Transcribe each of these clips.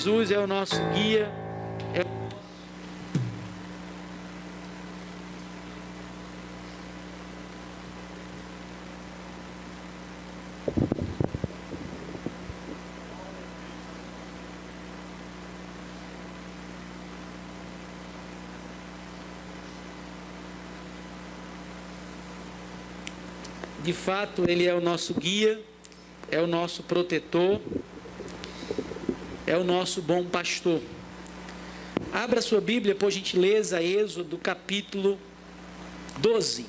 Jesus é o nosso guia. De fato, Ele é o nosso guia, é o nosso protetor, é o nosso bom pastor. Abra sua Bíblia, por gentileza, Êxodo capítulo 12.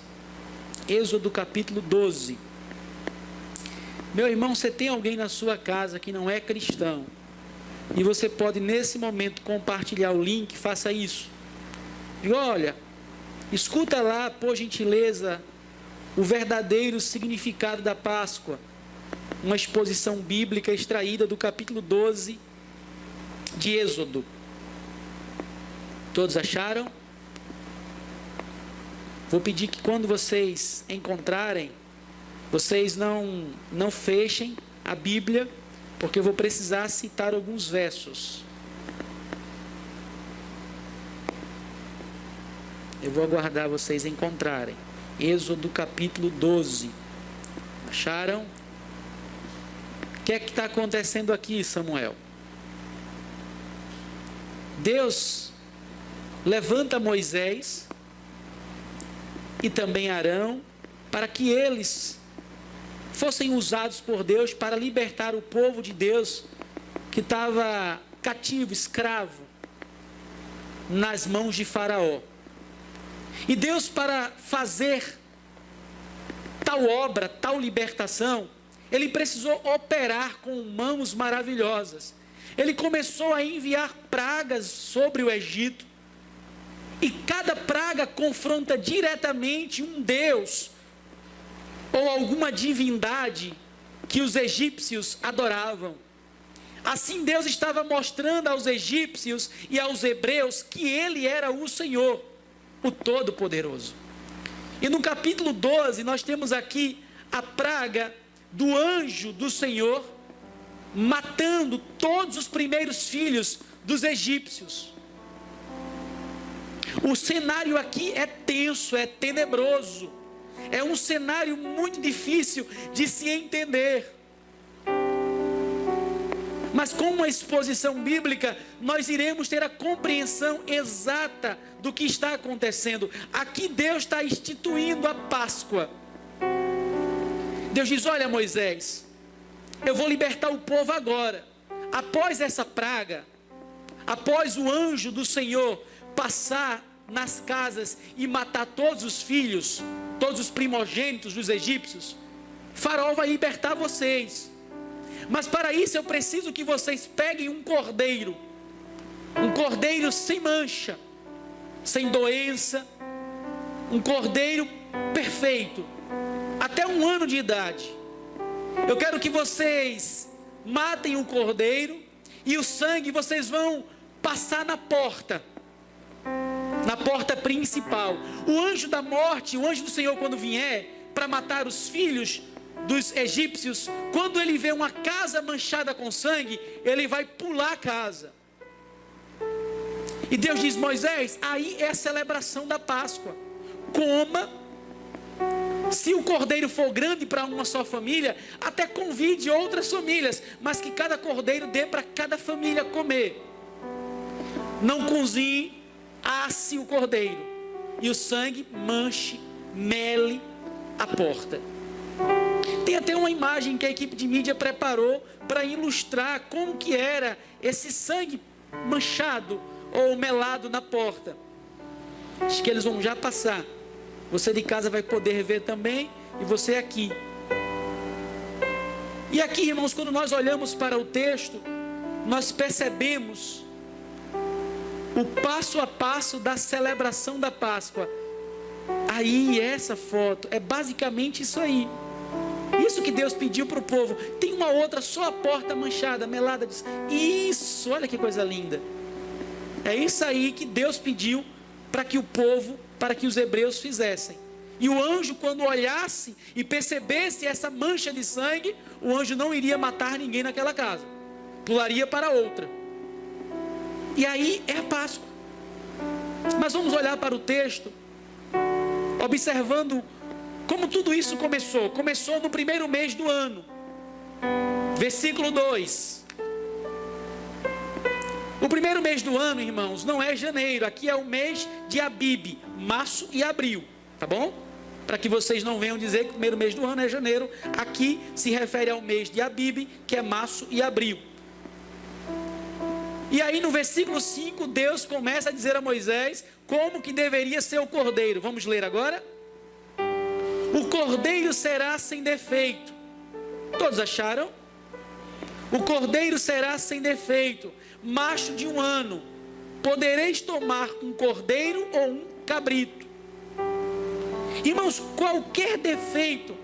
Êxodo capítulo 12. Meu irmão, você tem alguém na sua casa que não é cristão, e você pode nesse momento compartilhar o link, faça isso. E olha, escuta lá, por gentileza, o verdadeiro significado da Páscoa. Uma exposição bíblica extraída do capítulo 12 de Êxodo. Todos acharam? Vou pedir que quando vocês encontrarem, vocês não fechem a Bíblia, porque eu vou precisar citar alguns versos. Eu vou aguardar vocês encontrarem. Êxodo capítulo 12. Acharam? O que é que está acontecendo aqui, Samuel? Deus levanta Moisés e também Arão para que eles fossem usados por Deus para libertar o povo de Deus que estava cativo, escravo, nas mãos de Faraó. E Deus, para fazer tal obra, tal libertação, Ele precisou operar com mãos maravilhosas. Ele começou a enviar pragas sobre o Egito, e cada praga confronta diretamente um Deus ou alguma divindade que os egípcios adoravam. Assim Deus estava mostrando aos egípcios e aos hebreus que Ele era o Senhor, o Todo-Poderoso. E no capítulo 12 nós temos aqui a praga do anjo do Senhor matando todos os primeiros filhos dos egípcios. O cenário aqui é tenso, é tenebroso, é um cenário muito difícil de se entender. Mas com uma exposição bíblica, nós iremos ter a compreensão exata do que está acontecendo. Aqui Deus está instituindo a Páscoa. Deus diz: olha, Moisés, eu vou libertar o povo agora. Após essa praga, após o anjo do Senhor passar nas casas e matar todos os filhos, todos os primogênitos dos egípcios, Faraó vai libertar vocês. Mas para isso eu preciso que vocês peguem um cordeiro sem mancha, sem doença, um cordeiro perfeito, até 1 ano de idade. Eu quero que vocês matem o cordeiro, e o sangue vocês vão passar na porta principal. O anjo da morte, o anjo do Senhor, quando vier para matar os filhos dos egípcios, quando ele vê uma casa manchada com sangue, ele vai pular a casa. E Deus diz: Moisés, aí é a celebração da Páscoa. Coma. Se o cordeiro for grande para uma só família, até convide outras famílias, mas que cada cordeiro dê para cada família comer. Não cozinhe, asse o cordeiro, e o sangue manche, mele a porta. Tem até uma imagem que a equipe de mídia preparou para ilustrar como que era esse sangue manchado ou melado na porta. Acho que eles vão já passar. Você de casa vai poder ver também, e você aqui. E aqui, irmãos, quando nós olhamos para o texto, nós percebemos o passo a passo da celebração da Páscoa. Aí, essa foto, é basicamente isso aí. Isso que Deus pediu para o povo. Tem uma outra, só a porta manchada, melada. Isso, olha que coisa linda. É isso aí que Deus pediu para que o povo, para que os hebreus fizessem. E o anjo, quando olhasse e percebesse essa mancha de sangue, o anjo não iria matar ninguém naquela casa, pularia para outra. E aí é a Páscoa. Mas vamos olhar para o texto, observando como tudo isso começou. Começou no primeiro mês do ano. Versículo 2. O primeiro mês do ano, irmãos, não é janeiro. Aqui é o mês de Abib, março e abril. Tá bom? Para que vocês não venham dizer que o primeiro mês do ano é janeiro. Aqui se refere ao mês de Abib, que é março e abril. E aí no versículo 5, Deus começa a dizer a Moisés como que deveria ser o cordeiro. Vamos ler agora? O cordeiro será sem defeito. Todos acharam? O cordeiro será sem defeito, macho de 1 ano. Podereis tomar um cordeiro ou um cabrito. Irmãos, qualquer defeito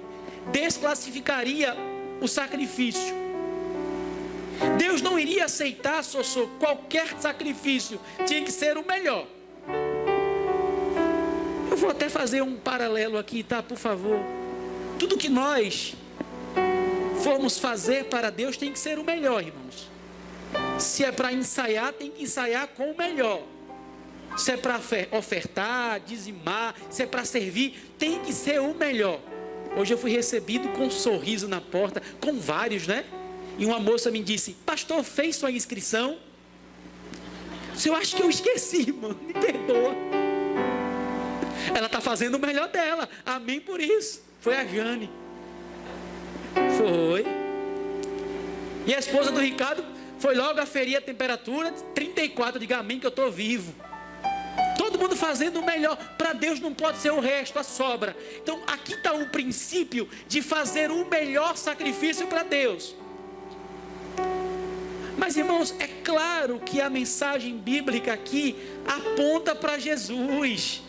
desclassificaria o sacrifício. Deus não iria aceitar, Sossô, qualquer sacrifício. Tinha que ser o melhor. Eu vou até fazer um paralelo aqui, tá? Por favor. Tudo que nós formos fazer para Deus tem que ser o melhor, irmãos. Se é para ensaiar, tem que ensaiar com o melhor. Se é para ofertar, dizimar, se é para servir, tem que ser o melhor. Hoje eu fui recebido com um sorriso na porta, com vários, né? E uma moça me disse: pastor, fez sua inscrição? Eu acho que eu esqueci, mano, me perdoa. Ela está fazendo o melhor dela, amém por isso. Foi a Jane. Foi. E a esposa do Ricardo foi logo aferir a temperatura, 34, diga amém que eu estou vivo. Todo mundo fazendo o melhor. Para Deus não pode ser o resto, a sobra. Então aqui está o princípio de fazer o melhor sacrifício para Deus. Mas irmãos, é claro que a mensagem bíblica aqui aponta para Jesus.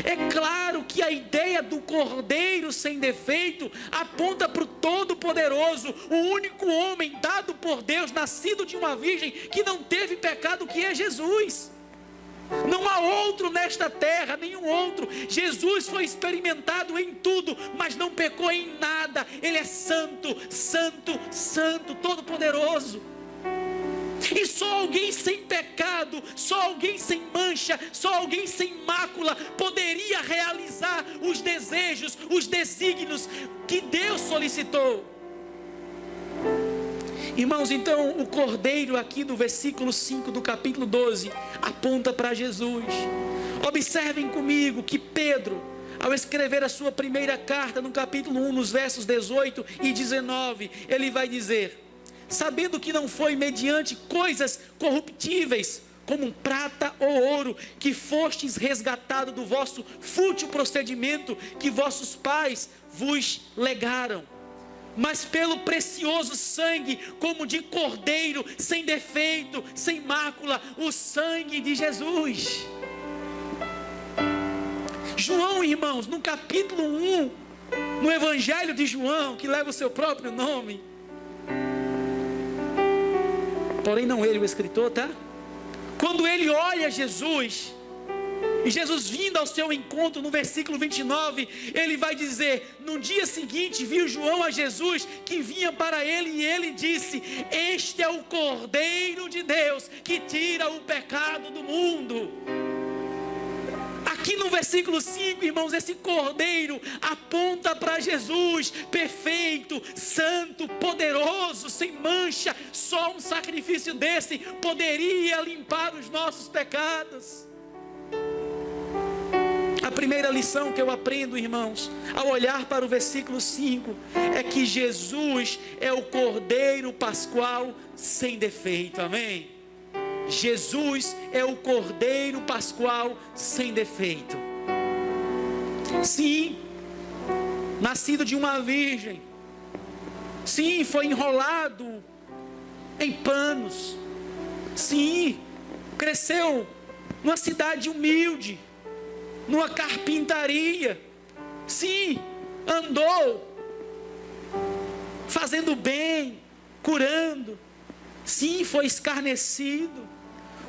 É claro que a ideia do cordeiro sem defeito aponta para o Todo-Poderoso, o único homem dado por Deus, nascido de uma virgem, que não teve pecado, que é Jesus. Não há outro nesta terra, nenhum outro. Jesus foi experimentado em tudo, mas não pecou em nada. Ele é santo, santo, santo, todo-poderoso. E só alguém sem pecado, só alguém sem mancha, só alguém sem mácula poderia realizar os desejos, os desígnios que Deus solicitou. Irmãos, então o cordeiro aqui do versículo 5 do capítulo 12 aponta para Jesus. Observem comigo que Pedro, ao escrever a sua primeira carta no capítulo 1, nos versos 18 e 19, ele vai dizer: sabendo que não foi mediante coisas corruptíveis, como prata ou ouro, que fostes resgatado do vosso fútil procedimento que vossos pais vos legaram, mas pelo precioso sangue, como de cordeiro, sem defeito, sem mácula, o sangue de Jesus. João, irmãos, no capítulo 1, no Evangelho de João, que leva o seu próprio nome, porém não ele o escritor, tá? Quando ele olha Jesus, e Jesus vindo ao seu encontro, no versículo 29, ele vai dizer: no dia seguinte viu João a Jesus que vinha para ele, e ele disse: este é o Cordeiro de Deus que tira o pecado do mundo. Aqui no versículo 5, irmãos, esse cordeiro aponta para Jesus, perfeito, santo, poderoso, sem mancha. Só um sacrifício desse poderia limpar os nossos pecados. A primeira lição que eu aprendo, irmãos, ao olhar para o versículo 5, é que Jesus é o cordeiro pascual sem defeito, amém? Jesus é o cordeiro pascual sem defeito. Sim, nascido de uma virgem. Sim, foi enrolado em panos. Sim, cresceu numa cidade humilde, numa carpintaria. Sim, andou fazendo bem, curando. Sim, foi escarnecido,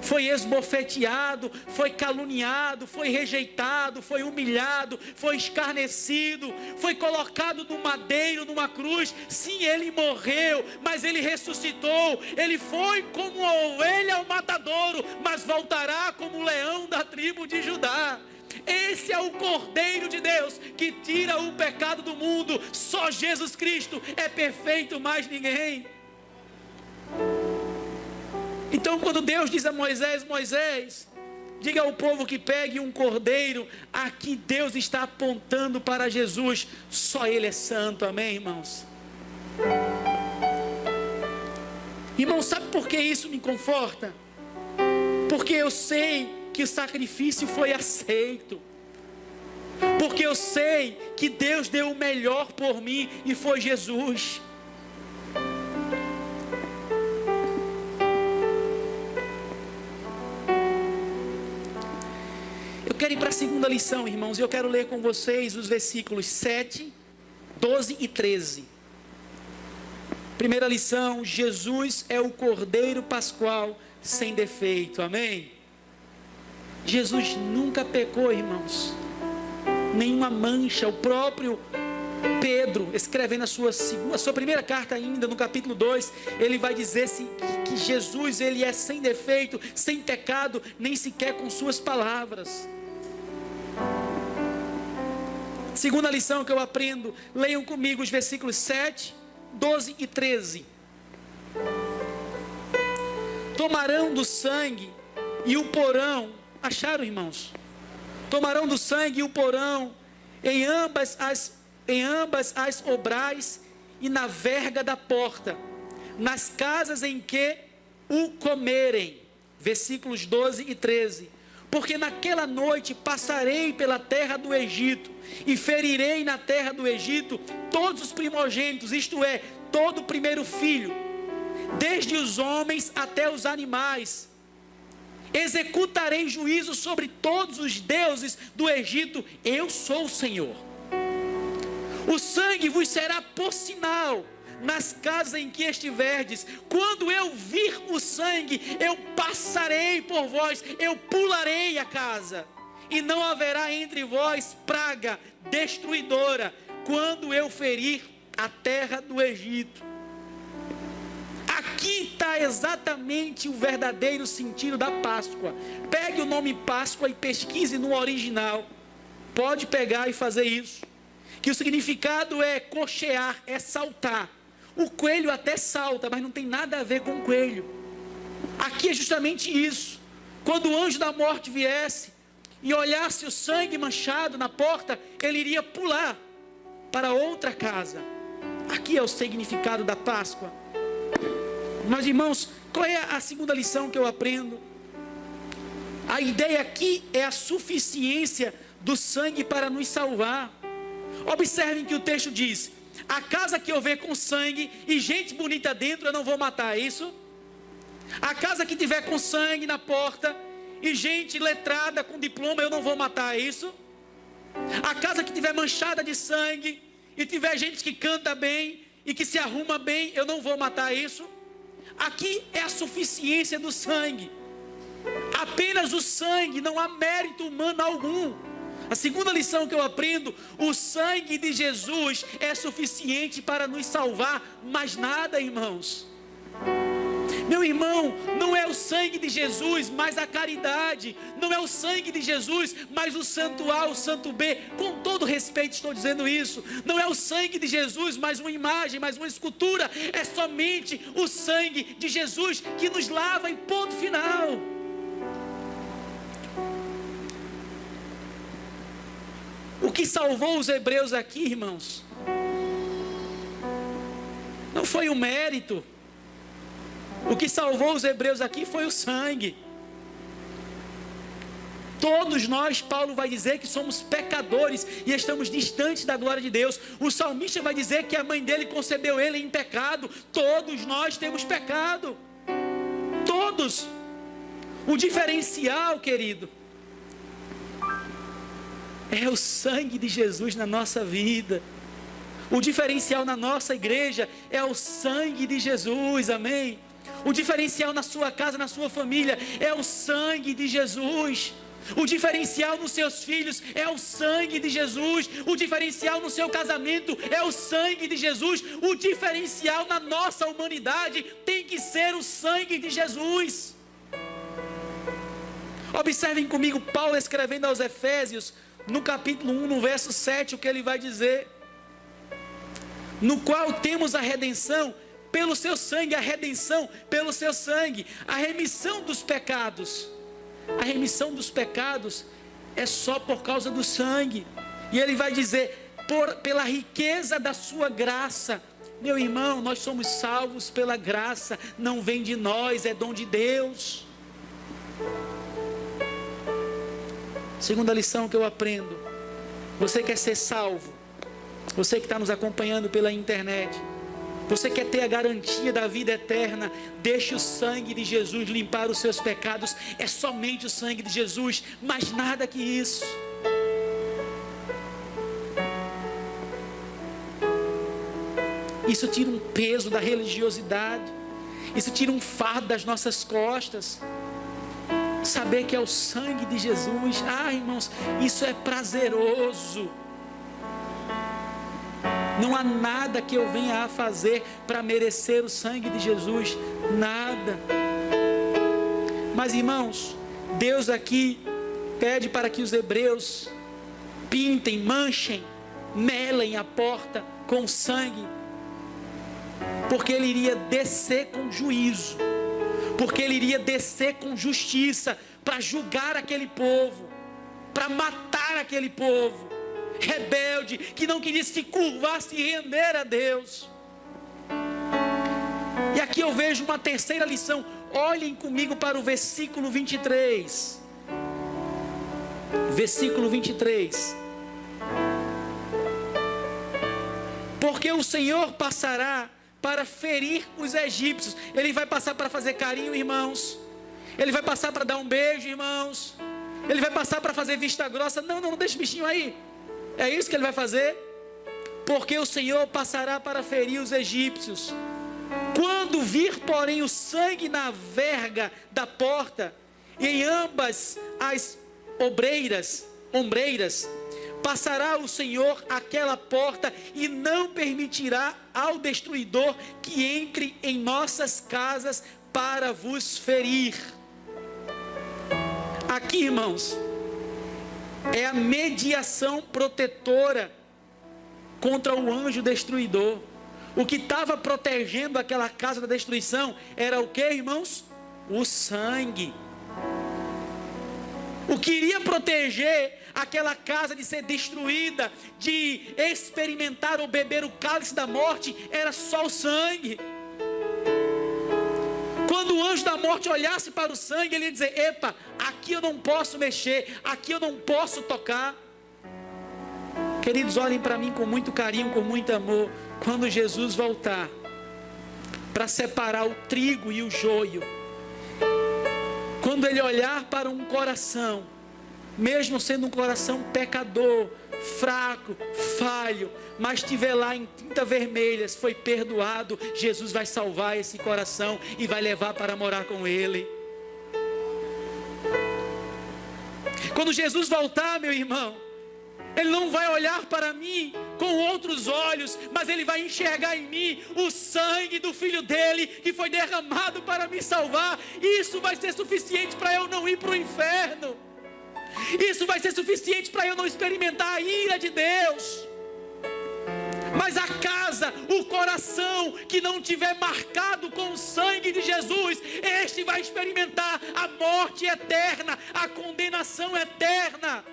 foi esbofeteado, foi caluniado, foi rejeitado, foi humilhado, foi escarnecido, foi colocado no madeiro, numa cruz. Sim, ele morreu, mas ele ressuscitou. Ele foi como uma ovelha ao matadouro, touro, mas voltará como o leão da tribo de Judá. Esse é o Cordeiro de Deus que tira o pecado do mundo. Só Jesus Cristo é perfeito, mais ninguém. Então, quando Deus diz a Moisés: Moisés, diga ao povo que pegue um cordeiro, aqui Deus está apontando para Jesus. Só Ele é santo, amém, irmãos? Irmãos, sabe por que isso me conforta? Porque eu sei que o sacrifício foi aceito. Porque eu sei que Deus deu o melhor por mim e foi Jesus. Eu quero ir para a segunda lição, irmãos, e eu quero ler com vocês os versículos 7, 12 e 13. Primeira lição: Jesus é o Cordeiro Pascual sem defeito, amém? Jesus nunca pecou, irmãos, nenhuma mancha. O próprio Pedro, escrevendo a sua primeira carta ainda, no capítulo 2, ele vai dizer que Jesus, ele é sem defeito, sem pecado, nem sequer com suas palavras. Segunda lição que eu aprendo, leiam comigo os versículos 7, 12 e 13. Tomarão do sangue e o porão. Acharam, irmãos? Tomarão do sangue e o porão em ambas as obrais e na verga da porta, nas casas em que o comerem. Versículos 12 e 13. Porque naquela noite passarei pela terra do Egito e ferirei na terra do Egito todos os primogênitos, isto é, todo o primeiro filho, desde os homens até os animais. Executarei juízo sobre todos os deuses do Egito. Eu sou o Senhor. O sangue vos será por sinal nas casas em que estiverdes. Quando eu vir o sangue, eu passarei por vós, eu pularei a casa, e não haverá entre vós praga destruidora, quando eu ferir a terra do Egito. Aqui está exatamente o verdadeiro sentido da Páscoa. Pegue o nome Páscoa e pesquise no original. Pode pegar e fazer isso. Que o significado é cochear, é saltar. O coelho até salta, mas não tem nada a ver com o coelho. Aqui é justamente isso. Quando o anjo da morte viesse e olhasse o sangue manchado na porta, ele iria pular para outra casa. Aqui é o significado da Páscoa. Mas, irmãos, qual é a segunda lição que eu aprendo? A ideia aqui é a suficiência do sangue para nos salvar. Observem que o texto diz: a casa que eu ver com sangue e gente bonita dentro, eu não vou matar, é isso? A casa que tiver com sangue na porta e gente letrada com diploma, eu não vou matar, é isso? A casa que tiver manchada de sangue e tiver gente que canta bem e que se arruma bem, eu não vou matar, é isso? Aqui é a suficiência do sangue. Apenas o sangue, não há mérito humano algum. A segunda lição que eu aprendo: o sangue de Jesus é suficiente para nos salvar, mais nada, irmãos. Meu irmão, não é o sangue de Jesus, mas a caridade. Não é o sangue de Jesus, mas o santo A, o santo B. Com todo respeito estou dizendo isso. Não é o sangue de Jesus, mas uma imagem, mais uma escultura. É somente o sangue de Jesus que nos lava, em ponto final. O que salvou os hebreus aqui, irmãos, não foi o mérito. O que salvou os hebreus aqui foi o sangue. Todos nós, Paulo vai dizer que somos pecadores e estamos distantes da glória de Deus. O salmista vai dizer que a mãe dele concebeu ele em pecado. Todos nós temos pecado. Todos. O diferencial, querido, é o sangue de Jesus na nossa vida. O diferencial na nossa igreja é o sangue de Jesus, amém? O diferencial na sua casa, na sua família, é o sangue de Jesus. O diferencial nos seus filhos é o sangue de Jesus. O diferencial no seu casamento é o sangue de Jesus. O diferencial na nossa humanidade tem que ser o sangue de Jesus. Observem comigo Paulo escrevendo aos Efésios, no capítulo 1, no verso 7, o que ele vai dizer: no qual temos a redenção pelo seu sangue, a redenção pelo seu sangue, a remissão dos pecados. A remissão dos pecados é só por causa do sangue. E ele vai dizer, pela riqueza da sua graça. Meu irmão, nós somos salvos pela graça, não vem de nós, é dom de Deus. Segunda lição que eu aprendo: você quer ser salvo? Você que está nos acompanhando pela internet, você quer ter a garantia da vida eterna? Deixe o sangue de Jesus limpar os seus pecados. É somente o sangue de Jesus, mais nada que isso. Isso tira um peso da religiosidade. Isso tira um fardo das nossas costas. Saber que é o sangue de Jesus, irmãos, isso é prazeroso. Não há nada que eu venha a fazer para merecer o sangue de Jesus, nada. Mas, irmãos, Deus aqui pede para que os hebreus pintem, manchem, melem a porta com sangue, porque ele iria descer com juízo, porque ele iria descer com justiça para julgar aquele povo, para matar aquele povo rebelde, que não queria se curvar, se render a Deus. E aqui eu vejo uma terceira lição. Olhem comigo para o versículo 23. Versículo 23. Porque o Senhor passará para ferir os egípcios. Ele vai passar para fazer carinho, irmãos. Ele vai passar para dar um beijo, irmãos. Ele vai passar para fazer vista grossa. Não deixa o bichinho aí. É isso que ele vai fazer. Porque o Senhor passará para ferir os egípcios. Quando vir, porém, o sangue na verga da porta e em ambas as ombreiras, passará o Senhor aquela porta e não permitirá ao destruidor que entre em nossas casas para vos ferir. Aqui, irmãos, é a mediação protetora contra o anjo destruidor. O que estava protegendo aquela casa da destruição era o que, irmãos? O sangue. O que iria proteger aquela casa de ser destruída, de experimentar ou beber o cálice da morte, era só o sangue. Quando o anjo da morte olhasse para o sangue, ele ia dizer: epa, aqui eu não posso mexer, aqui eu não posso tocar. Queridos, olhem para mim com muito carinho, com muito amor. Quando Jesus voltar para separar o trigo e o joio, quando ele olhar para um coração, mesmo sendo um coração pecador, fraco, falho, mas estiver lá em tinta vermelha, foi perdoado, Jesus vai salvar esse coração e vai levar para morar com ele. Quando Jesus voltar, meu irmão, ele não vai olhar para mim com outros olhos, mas ele vai enxergar em mim o sangue do Filho dele, que foi derramado para me salvar. Isso vai ser suficiente para eu não ir para o inferno. Isso vai ser suficiente para eu não experimentar a ira de Deus. Mas a casa, o coração que não tiver marcado com o sangue de Jesus, este vai experimentar a morte eterna, a condenação eterna.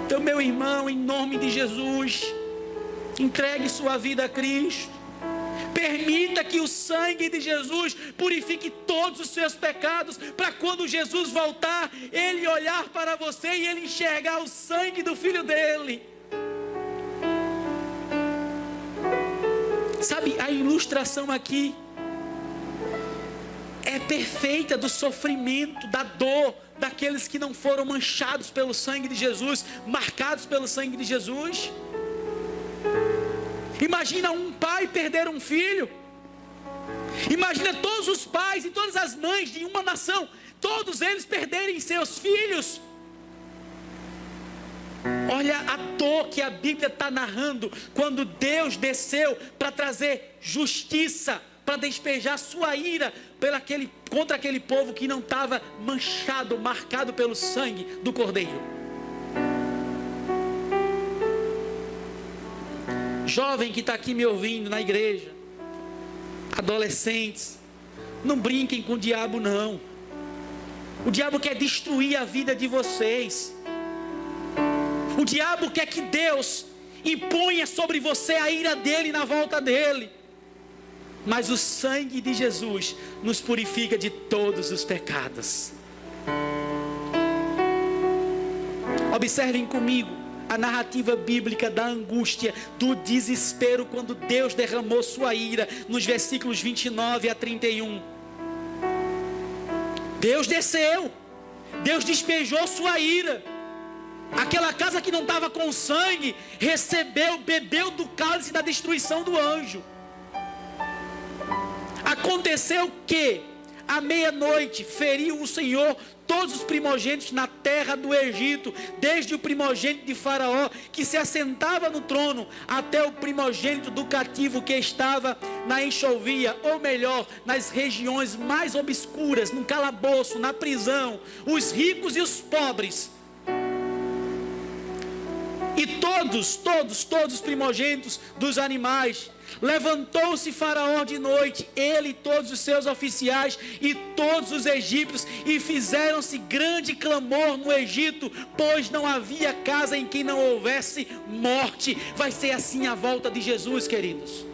Então, meu irmão, em nome de Jesus, entregue sua vida a Cristo. Permita que o sangue de Jesus purifique todos os seus pecados, para quando Jesus voltar, ele olhar para você e ele enxergar o sangue do Filho dele. Sabe, a ilustração aqui é perfeita do sofrimento, da dor daqueles que não foram manchados pelo sangue de Jesus, marcados pelo sangue de Jesus. Imagina um pai perder um filho. Imagina todos os pais e todas as mães de uma nação, todos eles perderem seus filhos. Olha a dor que a Bíblia está narrando, quando Deus desceu para trazer justiça para despejar sua ira contra aquele povo que não estava manchado, marcado pelo sangue do Cordeiro. Jovem que está aqui me ouvindo na igreja, adolescentes, não brinquem com o diabo não. O diabo quer destruir a vida de vocês. O diabo quer que Deus imponha sobre você a ira dele na volta dele. Mas o sangue de Jesus nos purifica de todos os pecados. Observem comigo a narrativa bíblica da angústia, do desespero, quando Deus derramou sua ira, nos versículos 29 a 31. Deus desceu, Deus despejou sua ira. Aquela casa que não estava com sangue, bebeu do cálice da destruição do anjo. Aconteceu que, à meia-noite, feriu o Senhor todos os primogênitos na terra do Egito, desde o primogênito de Faraó, que se assentava no trono, até o primogênito do cativo que estava na enxovia, ou melhor, nas regiões mais obscuras, no calabouço, na prisão, os ricos e os pobres. E todos os primogênitos dos animais. Levantou-se Faraó de noite, ele e todos os seus oficiais e todos os egípcios, e fizeram-se grande clamor no Egito, pois não havia casa em que não houvesse morte. Vai ser assim a volta de Jesus, queridos.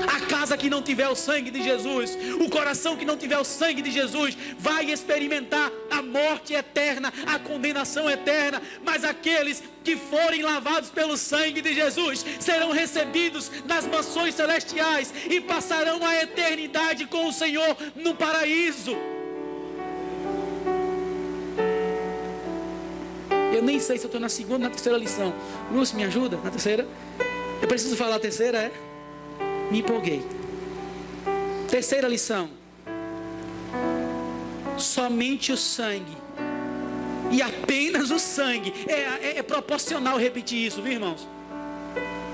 A casa que não tiver o sangue de Jesus, o coração que não tiver o sangue de Jesus, vai experimentar a morte eterna, a condenação eterna. Mas aqueles que forem lavados pelo sangue de Jesus serão recebidos nas mansões celestiais e passarão a eternidade com o Senhor no paraíso. Eu nem sei se eu estou na segunda ou na terceira lição. Lúcio, me ajuda na terceira? Eu preciso falar a terceira, é? Me empolguei. Terceira lição: somente o sangue, e apenas o sangue. É proporcional repetir isso, viu, irmãos?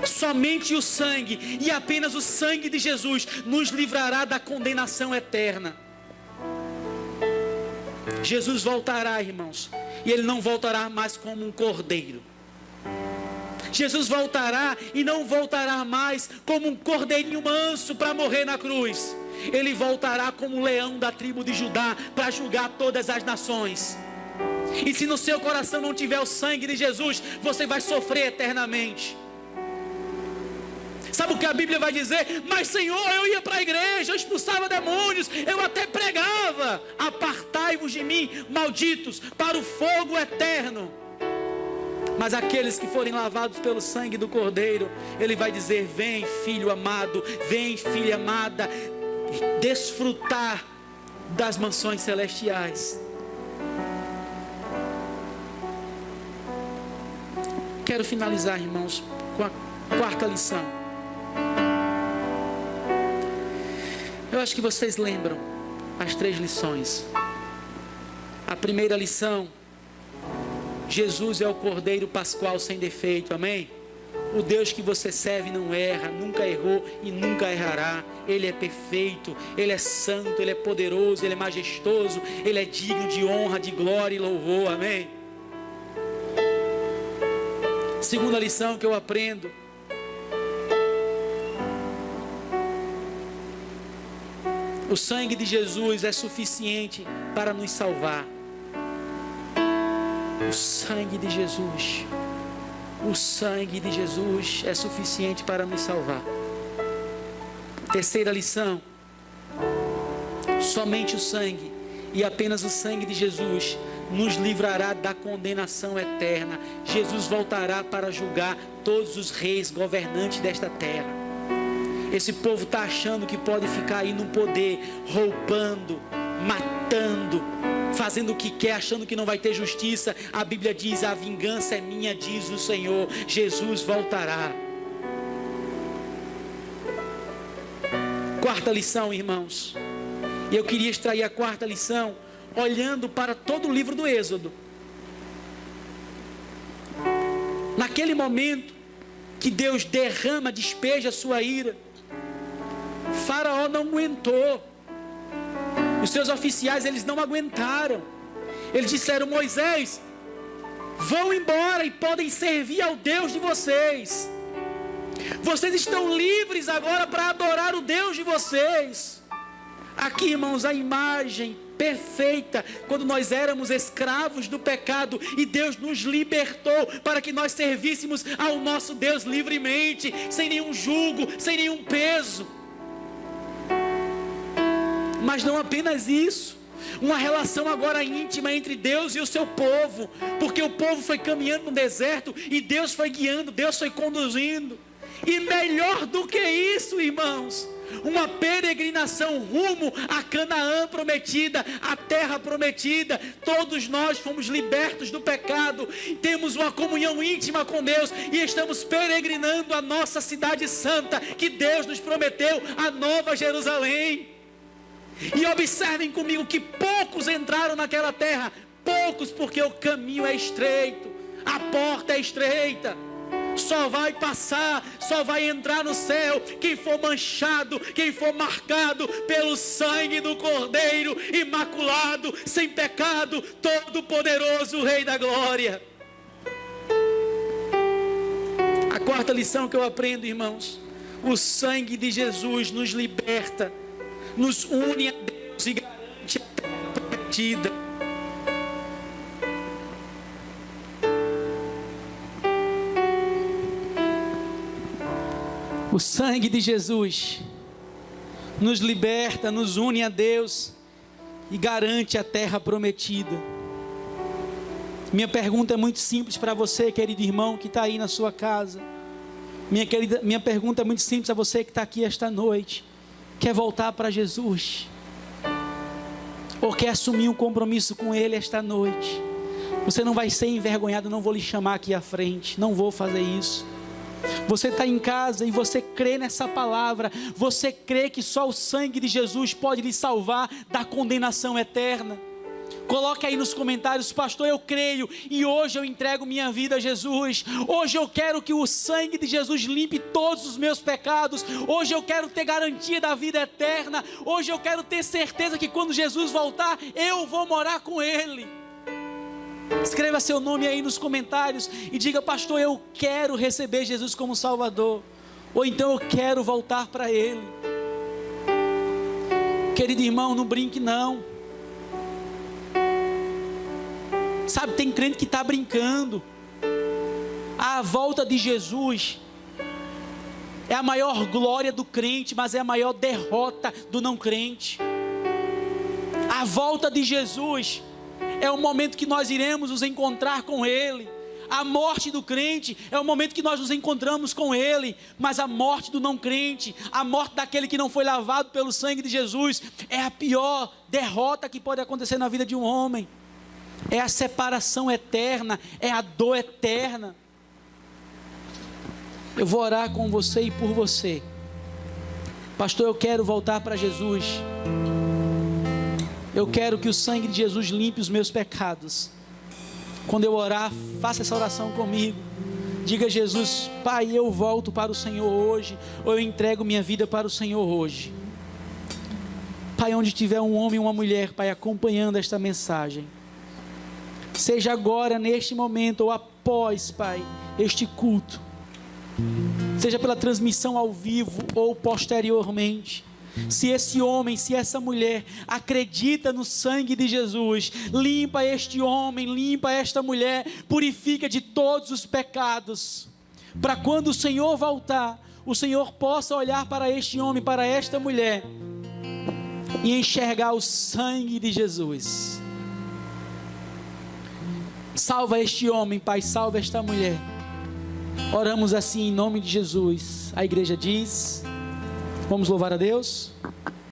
Somente o sangue, e apenas o sangue de Jesus nos livrará da condenação eterna. Jesus voltará, irmãos, e ele não voltará mais como um cordeiro. Jesus voltará e não voltará mais como um cordeirinho manso para morrer na cruz. Ele voltará como um leão da tribo de Judá para julgar todas as nações. E se no seu coração não tiver o sangue de Jesus, você vai sofrer eternamente. Sabe o que a Bíblia vai dizer? Mas Senhor, eu ia para a igreja, eu expulsava demônios, eu até pregava. Apartai-vos de mim, malditos, para o fogo eterno. Mas aqueles que forem lavados pelo sangue do Cordeiro, ele vai dizer: vem, filho amado, vem, filha amada, desfrutar das mansões celestiais. Quero finalizar, irmãos, com a quarta lição. Eu acho que vocês lembram as 3 lições. A primeira lição: Jesus é o Cordeiro Pascual sem defeito, amém? O Deus que você serve não erra, nunca errou e nunca errará. Ele é perfeito, Ele é santo, Ele é poderoso, Ele é majestoso, Ele é digno de honra, de glória e louvor, amém? Segunda lição que eu aprendo: o sangue de Jesus é suficiente para nos salvar. O sangue de Jesus, o sangue de Jesus é suficiente para nos salvar. Terceira lição: somente o sangue, e apenas o sangue de Jesus, nos livrará da condenação eterna. Jesus voltará para julgar todos os reis governantes desta terra. Esse povo está achando que pode ficar aí no poder, roubando, matando, fazendo o que quer, achando que não vai ter justiça. A Bíblia diz: a vingança é minha, diz o Senhor. Jesus voltará. Quarta lição, irmãos. E eu queria extrair a quarta lição olhando para todo o livro do Êxodo. Naquele momento que Deus despeja a sua ira, Faraó não aguentou. Os seus oficiais, eles não aguentaram. Eles disseram: Moisés, vão embora e podem servir ao Deus de vocês. Vocês estão livres agora para adorar o Deus de vocês. Aqui, irmãos, a imagem perfeita, quando nós éramos escravos do pecado e Deus nos libertou para que nós servíssemos ao nosso Deus livremente, sem nenhum jugo, sem nenhum peso. Mas não apenas isso, uma relação agora íntima entre Deus e o seu povo, porque o povo foi caminhando no deserto e Deus foi guiando, Deus foi conduzindo. E melhor do que isso, irmãos, uma peregrinação rumo a Canaã prometida, a terra prometida. Todos nós fomos libertos do pecado, temos uma comunhão íntima com Deus e estamos peregrinando a nossa cidade santa, que Deus nos prometeu, a Nova Jerusalém. E observem comigo que poucos entraram naquela terra, poucos, porque o caminho é estreito, a porta é estreita. Só vai passar, só vai entrar no céu quem for manchado, quem for marcado pelo sangue do Cordeiro, imaculado, sem pecado, todo-poderoso Rei da Glória. A quarta lição que eu aprendo, irmãos: o sangue de Jesus nos liberta, nos une a Deus e garante a terra prometida. O sangue de Jesus nos liberta, nos une a Deus e garante a terra prometida. Minha pergunta é muito simples para você, querido irmão, que está aí na sua casa. Minha pergunta é muito simples a você que está aqui esta noite. Quer voltar para Jesus? Ou quer assumir um compromisso com Ele esta noite? Você não vai ser envergonhado, não vou lhe chamar aqui à frente, não vou fazer isso. Você está em casa e você crê nessa palavra, você crê que só o sangue de Jesus pode lhe salvar da condenação eterna? Coloque aí nos comentários: pastor, eu creio e hoje eu entrego minha vida a Jesus. Hoje eu quero que o sangue de Jesus limpe todos os meus pecados. Hoje eu quero ter garantia da vida eterna. Hoje eu quero ter certeza que quando Jesus voltar, eu vou morar com Ele. Escreva seu nome aí nos comentários e diga: pastor, eu quero receber Jesus como Salvador. Ou então eu quero voltar para Ele. Querido irmão, não brinque não. Sabe, tem crente que está brincando. A volta de Jesus é a maior glória do crente, mas é a maior derrota do não crente. A volta de Jesus é o momento que nós iremos nos encontrar com Ele. A morte do crente é o momento que nós nos encontramos com Ele. Mas a morte do não crente, a morte daquele que não foi lavado pelo sangue de Jesus, é a pior derrota que pode acontecer na vida de um homem. É a separação eterna, é a dor eterna. Eu vou orar com você e por você. Pastor, eu quero voltar para Jesus. Eu quero que o sangue de Jesus limpe os meus pecados. Quando eu orar, faça essa oração comigo. Diga a Jesus: Pai, eu volto para o Senhor hoje, ou eu entrego minha vida para o Senhor hoje. Pai, onde tiver um homem e uma mulher, Pai, acompanhando esta mensagem, seja agora, neste momento, ou após, Pai, este culto, seja pela transmissão ao vivo ou posteriormente, se esse homem, se essa mulher acredita no sangue de Jesus, limpa este homem, limpa esta mulher, purifica de todos os pecados, para quando o Senhor voltar, o Senhor possa olhar para este homem, para esta mulher, e enxergar o sangue de Jesus. Salva este homem, Pai, salva esta mulher. Oramos assim em nome de Jesus. A igreja diz: vamos louvar a Deus.